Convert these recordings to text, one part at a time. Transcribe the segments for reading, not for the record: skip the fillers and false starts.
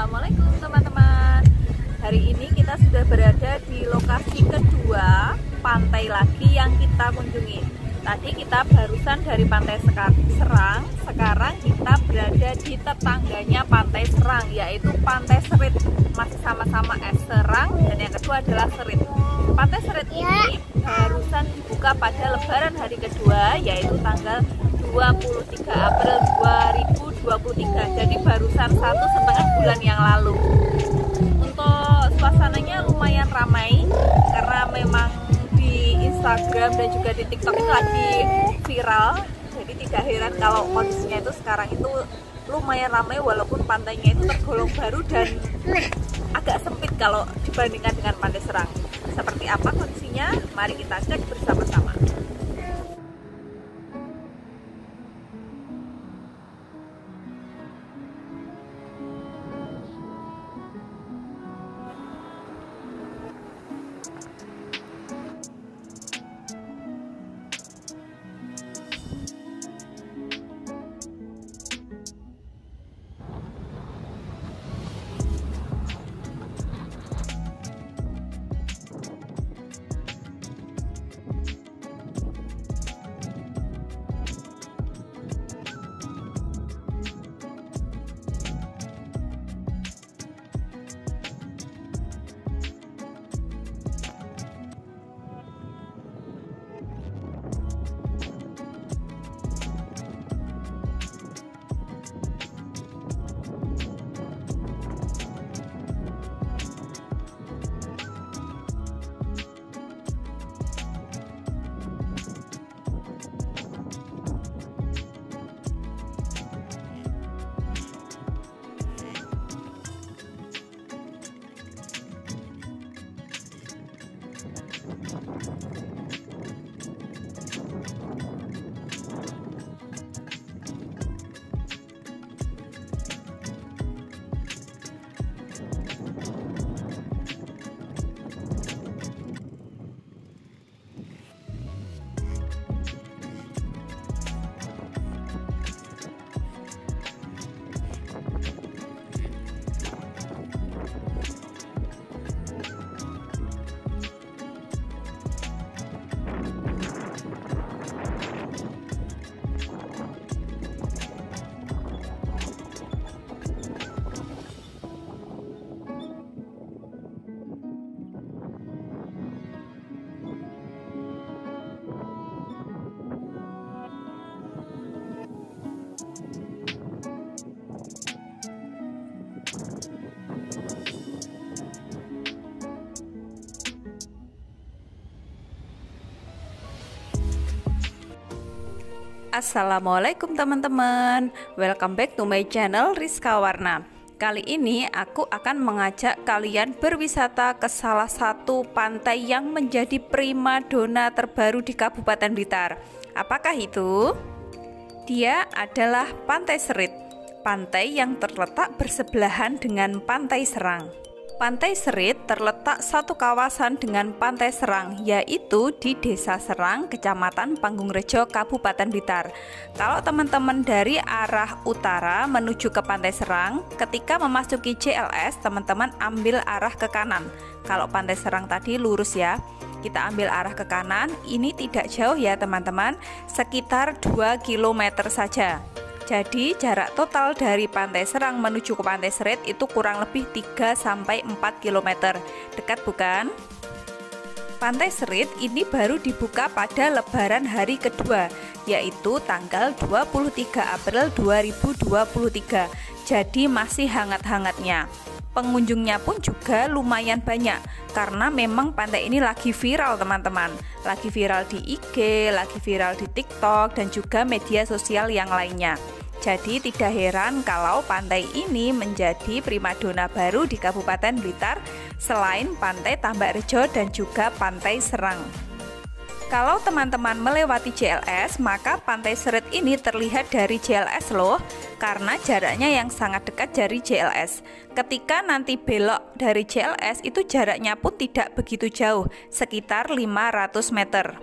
Assalamualaikum teman-teman. Hari ini kita sudah berada di lokasi kedua pantai lagi yang kita kunjungi. Tadi kita barusan dari pantai Serang, sekarang kita berada di tetangganya pantai Serang, yaitu Pantai Serit. Masih sama-sama Serang dan yang kedua adalah Serit. Pantai Serit ini barusan dibuka pada lebaran hari kedua, yaitu tanggal 23 April 2023. Jadi barusan 1,5 bulan yang lalu. Untuk suasananya lumayan ramai karena memang di Instagram dan juga di TikTok itu lagi viral. Jadi tidak heran kalau kondisinya itu sekarang itu lumayan ramai, walaupun pantainya itu tergolong baru dan agak sempit kalau dibandingkan dengan Pantai Serang. Seperti apa kondisinya? Mari kita cek bersama-sama. Assalamualaikum teman-teman, welcome back to my channel Rizka Warna. Kali ini aku akan mengajak kalian berwisata ke salah satu pantai yang menjadi primadona terbaru di Kabupaten Blitar. Apakah itu? Dia adalah Pantai Serit, pantai yang terletak bersebelahan dengan Pantai Serang. Pantai Serit terletak satu kawasan dengan Pantai Serang, yaitu di Desa Serang, Kecamatan Panggungrejo, Kabupaten Blitar. Kalau teman-teman dari arah utara menuju ke Pantai Serang, ketika memasuki JLS, teman-teman ambil arah ke kanan. Kalau Pantai Serang tadi lurus ya, kita ambil arah ke kanan. Ini tidak jauh ya teman-teman, sekitar 2 km saja. Jadi jarak total dari Pantai Serang menuju ke Pantai Serit itu kurang lebih 3-4 km. Dekat bukan? Pantai Serit ini baru dibuka pada lebaran hari kedua, yaitu tanggal 23 April 2023. Jadi masih hangat-hangatnya. Pengunjungnya pun juga lumayan banyak karena memang pantai ini lagi viral teman-teman. Lagi viral di IG, lagi viral di TikTok dan juga media sosial yang lainnya. Jadi tidak heran kalau pantai ini menjadi primadona baru di Kabupaten Blitar selain Pantai Tambakrejo dan juga Pantai Serang. Kalau teman-teman melewati JLS, maka Pantai Serit ini terlihat dari JLS loh, karena jaraknya yang sangat dekat dari JLS. Ketika nanti belok dari JLS itu jaraknya pun tidak begitu jauh, sekitar 500 meter.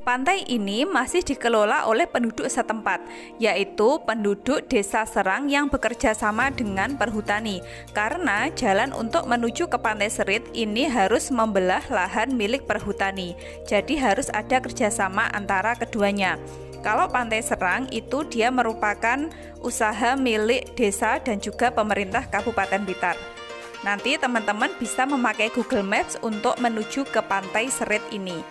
Pantai ini masih dikelola oleh penduduk setempat, yaitu penduduk Desa Serang yang bekerja sama dengan perhutani. Karena jalan untuk menuju ke Pantai Serit ini harus membelah lahan milik perhutani. Jadi harus ada kerjasama antara keduanya. Kalau Pantai Serang itu dia merupakan usaha milik desa dan juga pemerintah Kabupaten Blitar. Nanti teman-teman bisa memakai Google Maps untuk menuju ke Pantai Serit ini.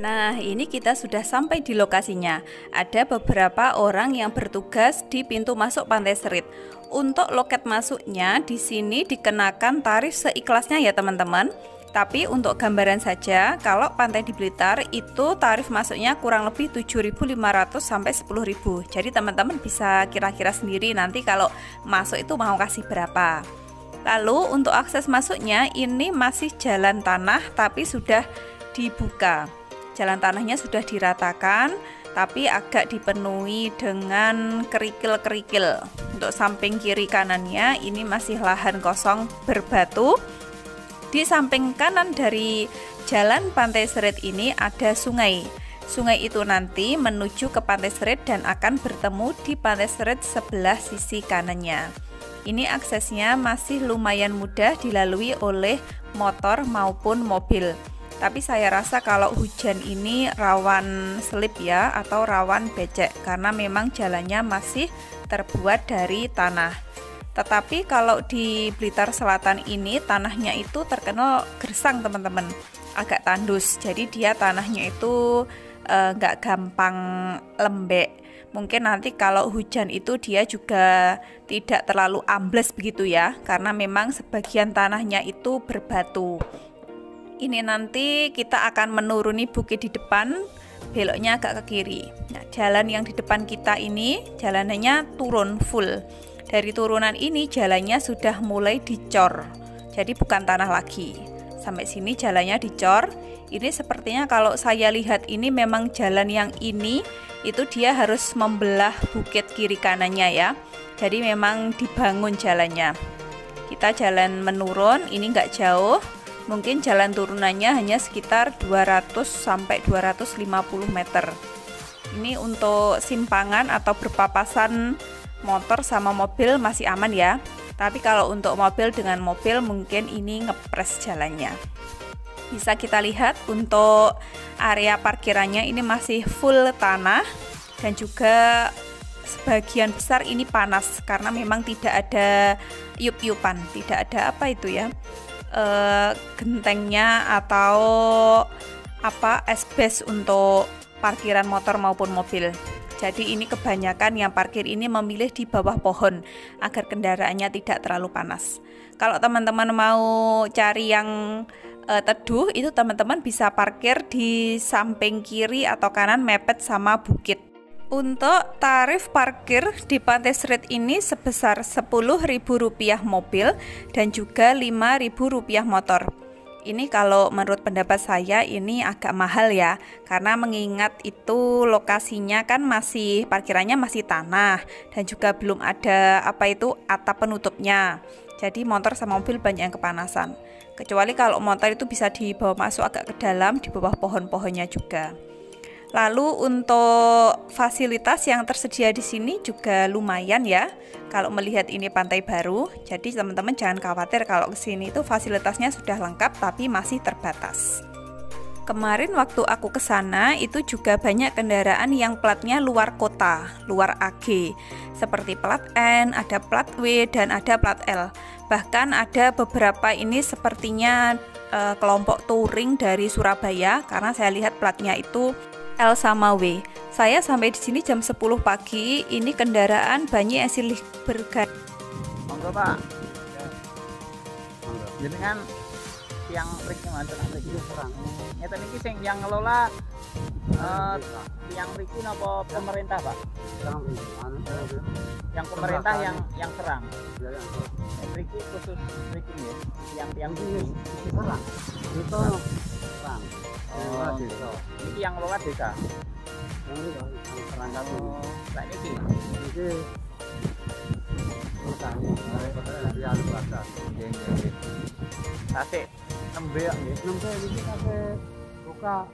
Nah, ini kita sudah sampai di lokasinya. Ada beberapa orang yang bertugas di pintu masuk Pantai Serit. Untuk loket masuknya di sini dikenakan tarif seikhlasnya ya teman-teman. Tapi untuk gambaran saja, kalau pantai di Blitar itu tarif masuknya kurang lebih 7.500 sampai 10.000. Jadi teman-teman bisa kira-kira sendiri nanti kalau masuk itu mau kasih berapa. Lalu untuk akses masuknya ini masih jalan tanah tapi sudah dibuka. Jalan tanahnya sudah diratakan, tapi agak dipenuhi dengan kerikil-kerikil. Untuk samping kiri kanannya ini masih lahan kosong berbatu. Di samping kanan dari jalan Pantai Serit ini ada sungai. Sungai itu nanti menuju ke Pantai Serit dan akan bertemu di Pantai Serit sebelah sisi kanannya. Ini aksesnya masih lumayan mudah dilalui oleh motor maupun mobil. Tapi saya rasa kalau hujan ini rawan selip ya, atau rawan becek karena memang jalannya masih terbuat dari tanah. Tetapi kalau di Blitar Selatan ini tanahnya itu terkenal gersang teman-teman, agak tandus. Jadi dia tanahnya itu nggak gampang lembek. Mungkin nanti kalau hujan itu dia juga tidak terlalu ambles begitu ya, karena memang sebagian tanahnya itu berbatu. Ini nanti kita akan menuruni bukit di depan, beloknya agak ke kiri. Nah, jalan yang di depan kita ini jalanannya turun full. Dari turunan ini jalannya sudah mulai dicor, jadi bukan tanah lagi. Sampai sini jalannya dicor. Ini sepertinya kalau saya lihat ini memang jalan yang ini itu dia harus membelah bukit kiri kanannya ya. Jadi memang dibangun jalannya. Kita jalan menurun, ini nggak jauh. Mungkin jalan turunannya hanya sekitar 200 sampai 250 meter. Ini untuk simpangan atau berpapasan motor sama mobil masih aman ya. Tapi kalau untuk mobil dengan mobil mungkin ini ngepres jalannya. Bisa kita lihat untuk area parkirannya ini masih full tanah dan juga sebagian besar ini panas karena memang tidak ada yup-yupan, tidak ada apa itu ya, gentengnya atau apa asbes untuk parkiran motor maupun mobil. Jadi ini kebanyakan yang parkir ini memilih di bawah pohon agar kendaraannya tidak terlalu panas. Kalau teman-teman mau cari yang teduh, itu teman-teman bisa parkir di samping kiri atau kanan mepet sama bukit. Untuk tarif parkir di Pantai Serit ini sebesar Rp10.000 mobil dan juga Rp5.000 motor. Ini kalau menurut pendapat saya ini agak mahal ya, karena mengingat itu lokasinya kan masih parkirannya masih tanah dan juga belum ada atap penutupnya. Jadi motor sama mobil banyak yang kepanasan. Kecuali kalau motor itu bisa dibawa masuk agak ke dalam di bawah pohon-pohonnya juga. Lalu untuk fasilitas yang tersedia di sini juga lumayan ya. Kalau melihat ini pantai baru, jadi teman-teman jangan khawatir kalau ke sini itu fasilitasnya sudah lengkap tapi masih terbatas. Kemarin waktu aku ke sana itu juga banyak kendaraan yang platnya luar kota, luar AG. Seperti plat N, ada plat W dan ada plat L. Bahkan ada beberapa ini sepertinya kelompok touring dari Surabaya karena saya lihat platnya itu L sama W. Saya sampai di sini jam 10 pagi. Ini kendaraan banyak yang silih berganti. Monggo Pak. Monggo. Jadi kan tiang mriki manten mriki serang. Ngeten iki sing yang ngelola tiang mriki napa pemerintah Pak? Yang pemerintah yang serang. Mriki khusus mriki nggih. Tiang-tiang ini serang. Itu serang. Oh, ini yang ngelola desa. Yang perangkat ini. Nah ini sih. Ini utangnya dari alur batas. Nggih. Tasik nembe ya nggih. Nembe iki tasik buka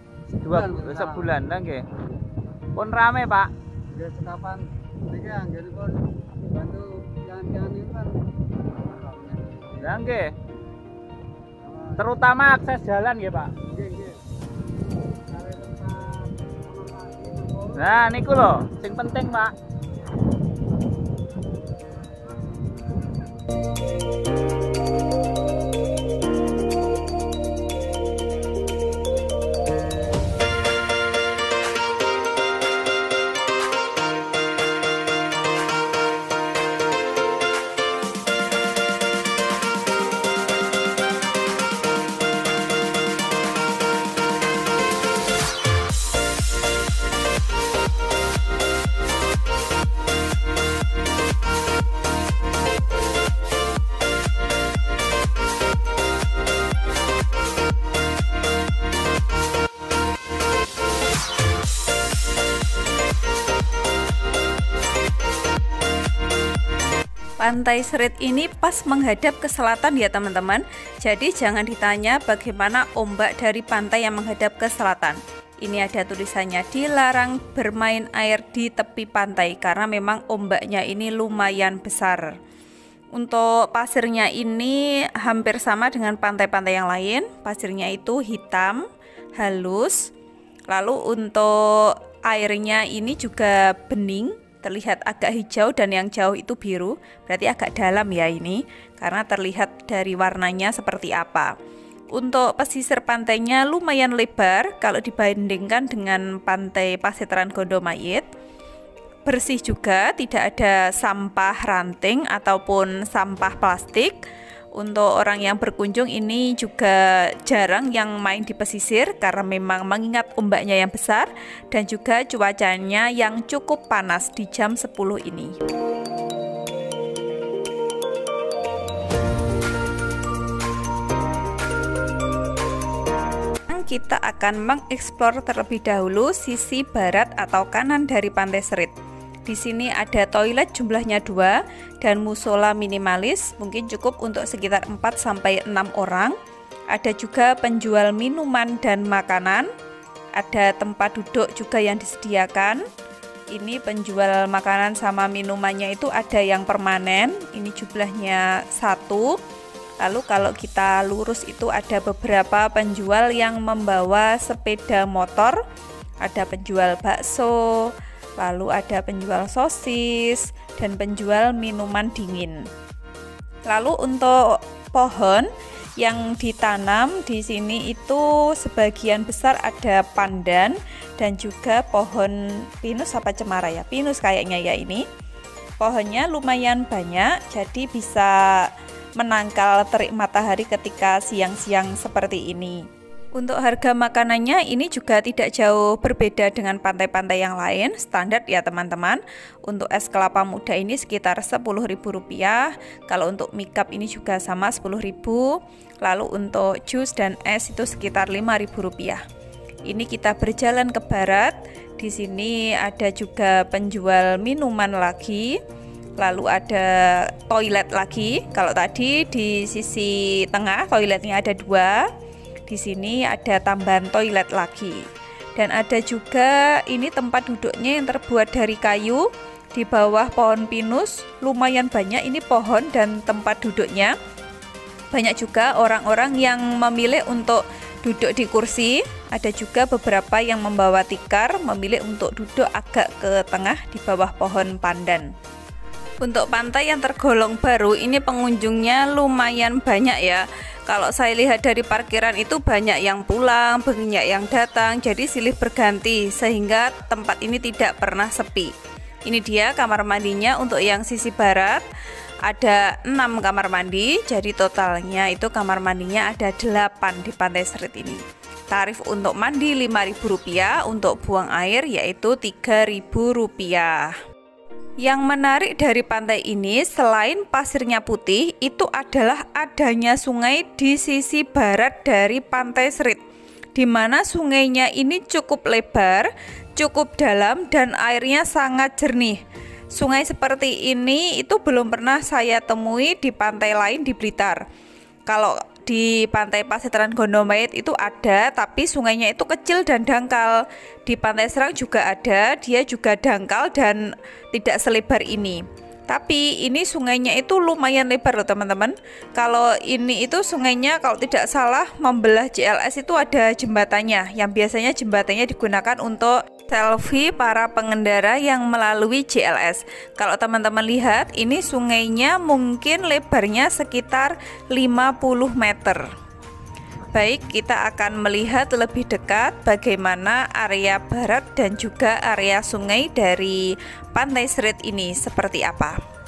sebulan lah nggih. Pun rame, Pak. Nggih sekapan niki anggenipun bantu tiang-tiang ini kan. Lah nggih. Terutama akses jalan nggih, Pak. Nggih. Nah, niku lho, sing penting, Pak. Pantai Serit ini pas menghadap ke selatan ya teman-teman. Jadi jangan ditanya bagaimana ombak dari pantai yang menghadap ke selatan. Ini ada tulisannya dilarang bermain air di tepi pantai karena memang ombaknya ini lumayan besar. Untuk pasirnya ini hampir sama dengan pantai-pantai yang lain. Pasirnya itu hitam, halus. Lalu untuk airnya ini juga bening, terlihat agak hijau dan yang jauh itu biru, berarti agak dalam ya ini karena terlihat dari warnanya seperti apa. Untuk pesisir pantainya lumayan lebar kalau dibandingkan dengan pantai Pasitran Gondomayit. Bersih juga, tidak ada sampah ranting ataupun sampah plastik. Untuk orang yang berkunjung ini juga jarang yang main di pesisir karena memang mengingat ombaknya yang besar dan juga cuacanya yang cukup panas di jam 10 ini. Kita akan mengeksplor terlebih dahulu sisi barat atau kanan dari Pantai Serit. Di sini ada toilet jumlahnya 2 dan musola minimalis, mungkin cukup untuk sekitar 4-6 orang. Ada juga penjual minuman dan makanan. Ada tempat duduk juga yang disediakan. Ini penjual makanan sama minumannya itu ada yang permanen. Ini jumlahnya 1. Lalu kalau kita lurus itu ada beberapa penjual yang membawa sepeda motor. Ada penjual bakso, lalu ada penjual sosis dan penjual minuman dingin. Lalu untuk pohon yang ditanam di sini itu sebagian besar ada pandan dan juga pohon pinus apa cemara ya? Pinus kayaknya ya ini. Pohonnya lumayan banyak, jadi bisa menangkal terik matahari ketika siang-siang seperti ini. Untuk harga makanannya ini juga tidak jauh berbeda dengan pantai-pantai yang lain, standar ya teman-teman. Untuk es kelapa muda ini sekitar Rp10.000. Kalau untuk mie cup ini juga sama Rp10.000. Lalu untuk jus dan es itu sekitar Rp5.000. Ini kita berjalan ke barat. Di sini ada juga penjual minuman lagi. Lalu ada toilet lagi. Kalau tadi di sisi tengah toiletnya ada 2. Di sini ada tambahan toilet lagi. Dan ada juga ini tempat duduknya yang terbuat dari kayu di bawah pohon pinus. Lumayan banyak ini pohon dan tempat duduknya. Banyak juga orang-orang yang memilih untuk duduk di kursi. Ada juga beberapa yang membawa tikar, memilih untuk duduk agak ke tengah di bawah pohon pandan. Untuk pantai yang tergolong baru ini pengunjungnya lumayan banyak ya. Kalau saya lihat dari parkiran itu banyak yang pulang, banyak yang datang, jadi silih berganti sehingga tempat ini tidak pernah sepi. Ini dia kamar mandinya. Untuk yang sisi barat ada 6 kamar mandi, jadi totalnya itu kamar mandinya ada 8 di Pantai Serit ini. Tarif untuk mandi Rp5.000, untuk buang air yaitu Rp3.000. Yang menarik dari pantai ini selain pasirnya putih, itu adalah adanya sungai di sisi barat dari Pantai Serit, di mana sungainya ini cukup lebar, cukup dalam dan airnya sangat jernih. Sungai seperti ini itu belum pernah saya temui di pantai lain di Blitar. Kalau di Pantai Pasitran Gondomayit itu ada, tapi sungainya itu kecil dan dangkal. Di Pantai Serang juga ada, dia juga dangkal dan tidak selebar ini. Tapi ini sungainya itu lumayan lebar loh teman-teman. Kalau ini itu sungainya kalau tidak salah membelah JLS itu ada jembatannya, yang biasanya jembatannya digunakan untuk selfie para pengendara yang melalui JLS. Kalau teman-teman lihat, ini sungainya mungkin lebarnya sekitar 50 meter. Baik, kita akan melihat lebih dekat bagaimana area barat dan juga area sungai dari Pantai Serit ini seperti apa.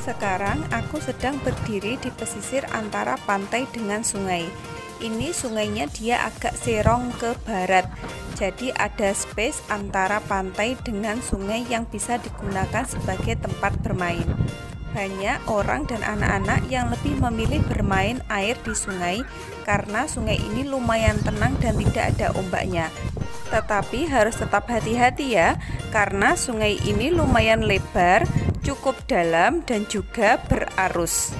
Sekarang aku sedang berdiri di pesisir antara pantai dengan sungai. Ini sungainya dia agak serong ke barat, jadi ada space antara pantai dengan sungai yang bisa digunakan sebagai tempat bermain. Banyak orang dan anak-anak yang lebih memilih bermain air di sungai karena sungai ini lumayan tenang dan tidak ada ombaknya. Tetapi harus tetap hati-hati ya, karena sungai ini lumayan lebar, cukup dalam dan juga berarus.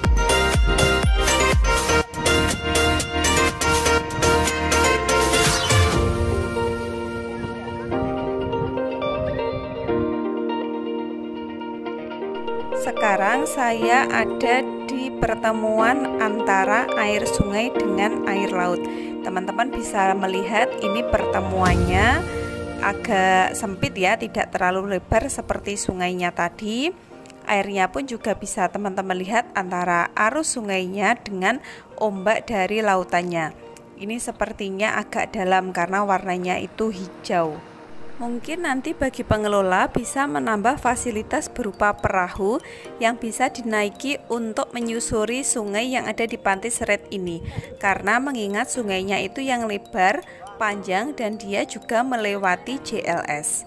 Sekarang saya ada di pertemuan antara air sungai dengan air laut. Teman-teman bisa melihat ini pertemuannya agak sempit ya, tidak terlalu lebar seperti sungainya tadi. Airnya pun juga bisa teman-teman lihat antara arus sungainya dengan ombak dari lautannya. Ini sepertinya agak dalam karena warnanya itu hijau. Mungkin nanti bagi pengelola bisa menambah fasilitas berupa perahu yang bisa dinaiki untuk menyusuri sungai yang ada di Pantai Serit ini. Karena mengingat sungainya itu yang lebar, panjang, dan dia juga melewati JLS.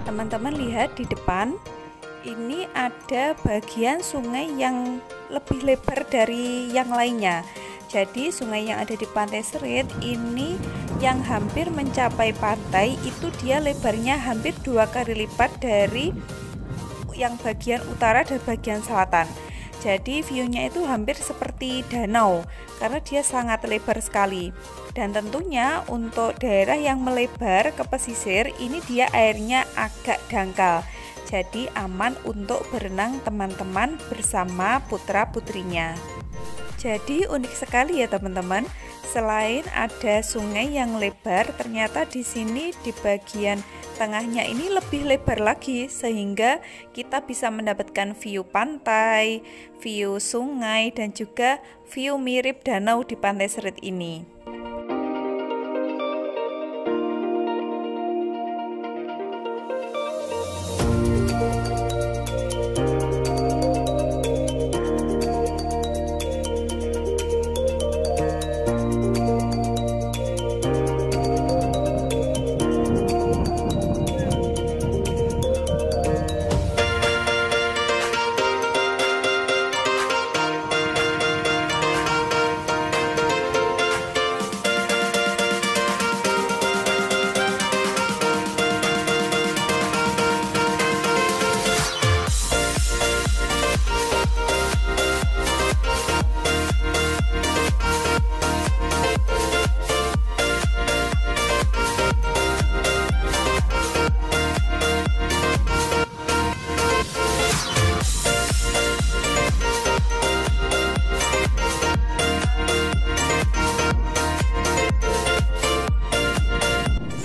Teman-teman lihat di depan, ini ada bagian sungai yang lebih lebar dari yang lainnya. Jadi sungai yang ada di Pantai Serit ini yang hampir mencapai pantai itu dia lebarnya hampir 2 kali lipat dari yang bagian utara dan bagian selatan. Jadi view-nya itu hampir seperti danau karena dia sangat lebar sekali. Dan tentunya untuk daerah yang melebar ke pesisir ini dia airnya agak dangkal. Jadi aman untuk berenang teman-teman bersama putra-putrinya. Jadi unik sekali ya teman-teman. Selain ada sungai yang lebar, ternyata di sini di bagian tengahnya ini lebih lebar lagi sehingga kita bisa mendapatkan view pantai, view sungai, dan juga view mirip danau di Pantai Serit ini.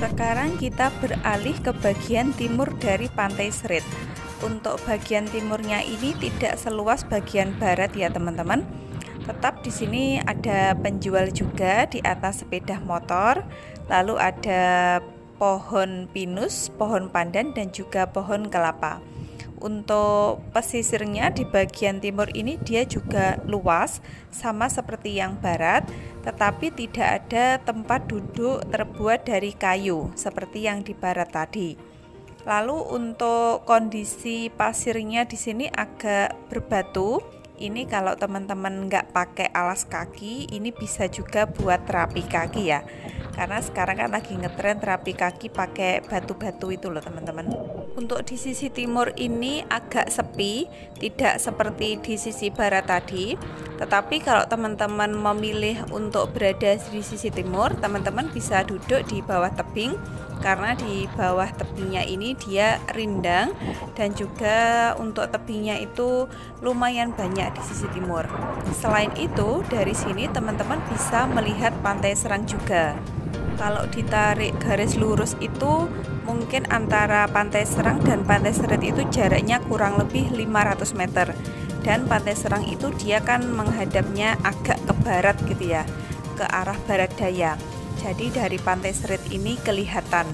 Sekarang kita beralih ke bagian timur dari Pantai Serit. Untuk bagian timurnya ini tidak seluas bagian barat ya teman-teman. Tetap di sini ada penjual juga di atas sepeda motor. Lalu ada pohon pinus, pohon pandan, dan juga pohon kelapa. Untuk pesisirnya di bagian timur ini dia juga luas sama seperti yang barat, tetapi tidak ada tempat duduk terbuat dari kayu seperti yang di barat tadi. Lalu untuk kondisi pasirnya di sini agak berbatu. Ini kalau teman-teman nggak pakai alas kaki, ini bisa juga buat terapi kaki ya. Karena sekarang kan lagi ngetren terapi kaki pakai batu-batu itu loh teman-teman. Untuk di sisi timur ini agak sepi, tidak seperti di sisi barat tadi. Tetapi kalau teman-teman memilih untuk berada di sisi timur, teman-teman bisa duduk di bawah tebing. Karena di bawah tebingnya ini dia rindang dan juga untuk tebingnya itu lumayan banyak di sisi timur. Selain itu dari sini teman-teman bisa melihat Pantai Serang juga. Kalau ditarik garis lurus itu mungkin antara Pantai Serang dan Pantai Serit itu jaraknya kurang lebih 500 meter. Dan Pantai Serang itu dia kan menghadapnya agak ke barat gitu ya, ke arah barat daya. Jadi dari Pantai Serit ini kelihatan.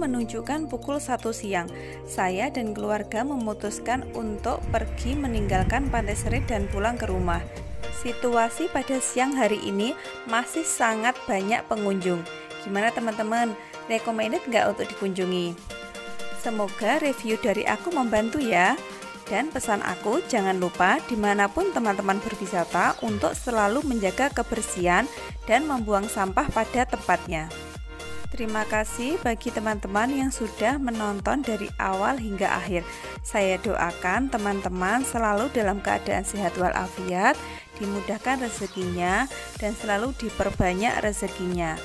menunjukkan pukul 1 siang. Saya dan keluarga memutuskan untuk pergi meninggalkan Pantai Serit dan pulang ke rumah. Situasi pada siang hari ini masih sangat banyak pengunjung. Gimana teman-teman? Recommended nggak untuk dikunjungi? Semoga review dari aku membantu ya. Dan pesan aku, jangan lupa dimanapun teman-teman berwisata untuk selalu menjaga kebersihan dan membuang sampah pada tempatnya. Terima kasih bagi teman-teman yang sudah menonton dari awal hingga akhir. Saya doakan teman-teman selalu dalam keadaan sehat walafiat, dimudahkan rezekinya, dan selalu diperbanyak rezekinya.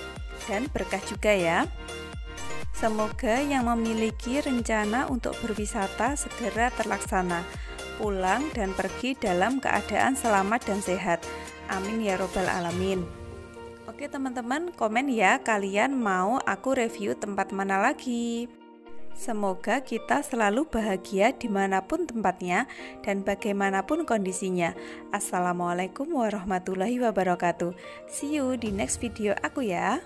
Dan berkah juga ya. Semoga yang memiliki rencana untuk berwisata segera terlaksana, pulang dan pergi dalam keadaan selamat dan sehat. Amin ya robbal alamin. Oke teman-teman, komen ya kalian mau aku review tempat mana lagi. Semoga kita selalu bahagia dimanapun tempatnya dan bagaimanapun kondisinya. Assalamualaikum warahmatullahi wabarakatuh. See you di next video aku ya.